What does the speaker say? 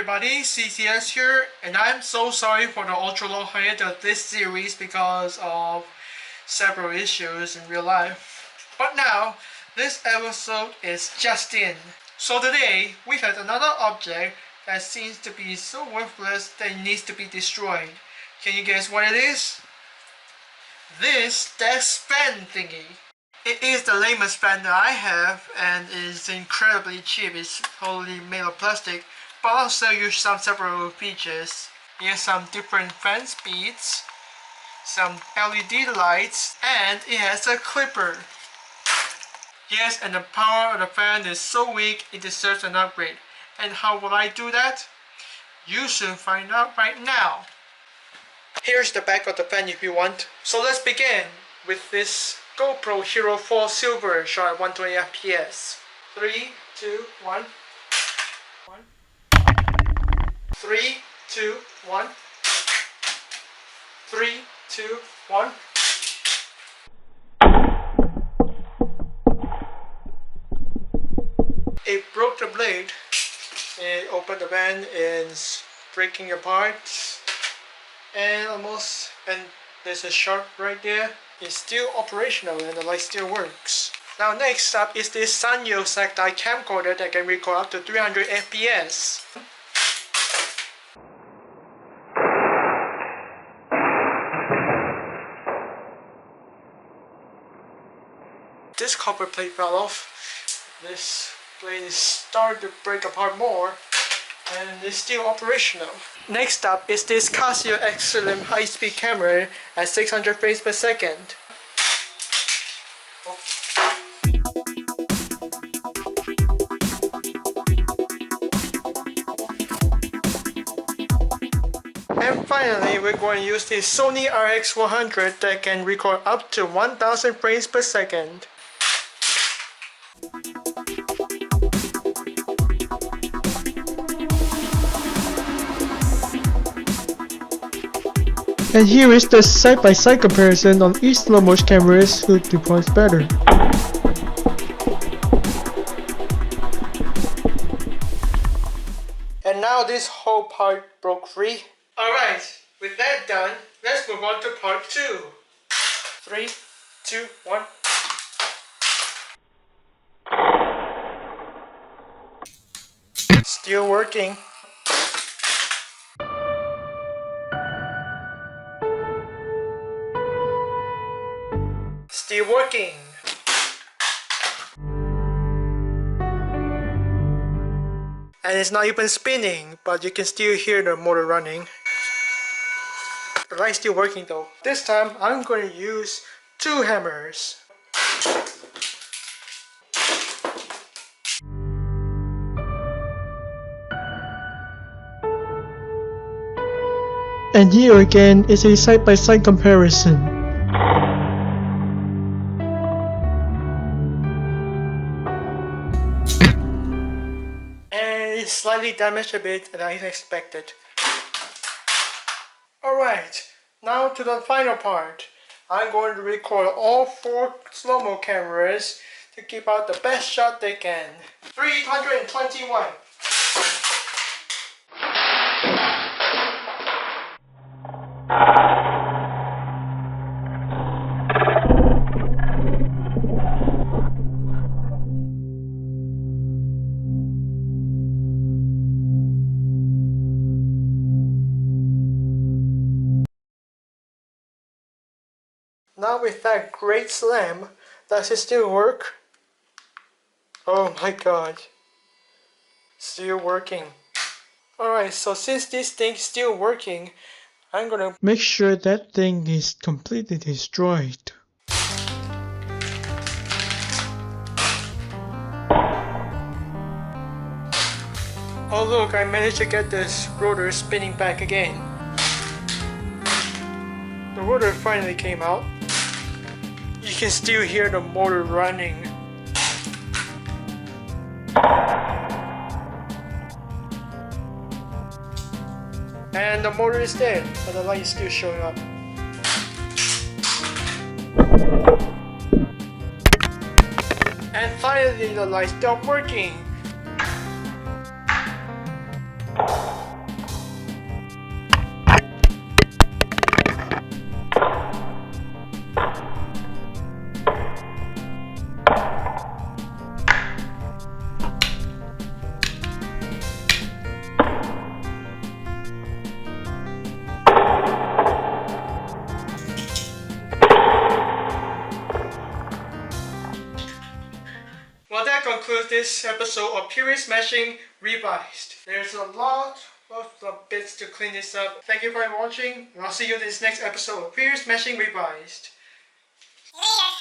everybody, CCS here, and I'm so sorry for the ultra long hiatus of this series because of several issues in real life. But now, this episode is just in. So today, we had another object that seems to be so worthless that it needs to be destroyed. Can you guess what it is? This desk fan thingy. It is the lamest fan that I have and is incredibly cheap. It's totally made of plastic, but I'll show you several features. Here's some different fan speeds, some LED lights, and it has a clipper. Yes, and the power of the fan is so weak it deserves an upgrade. And how will I do that? You should find out right now. Here's the back of the fan if you want. So let's begin with this GoPro Hero 4 Silver shot at 120 FPS. 3, 2, 1. 3, 2, 1. 3, 2, 1. It broke the blade. It opened the van and it's breaking apart. And there's a sharp right there. It's still operational and the light still works. Now next up is this Sanyo Sakdai camcorder that can record up to 300 FPS. This copper plate fell off. This plate is starting to break apart more, and it's still operational. Next up is this Casio X-Slim high-speed camera at 600 frames per second. And finally, we're going to use this Sony RX100 that can record up to 1000 frames per second. And here is the side-by-side comparison on each slow-motion cameras who deploys better. And now this whole part broke free. Alright, with that done, let's move on to part 2. 3, 2, 1. Still working. Still working. And it's not even spinning, but you can still hear the motor running. The light's still working though. This time I'm going to use 2 hammers. And here again is a side-by-side comparison. It's slightly damaged a bit than I expected. Alright, now to the final part. I'm going to record all 4 slow-mo cameras to keep out the best shot they can. 321. Now with that great slam, does it still work? Oh my god. Still working. Alright, so since this thing is still working, I'm gonna make sure that thing is completely destroyed. Oh look, I managed to get this rotor spinning back again. The rotor finally came out. You can still hear the motor running. And the motor is dead, but the light is still showing up. And finally the light stopped working. this episode of Period Smashing Revised. There's a lot of the bits to clean this up. Thank you for watching, and I'll see you in this next episode of Period Smashing Revised. Later.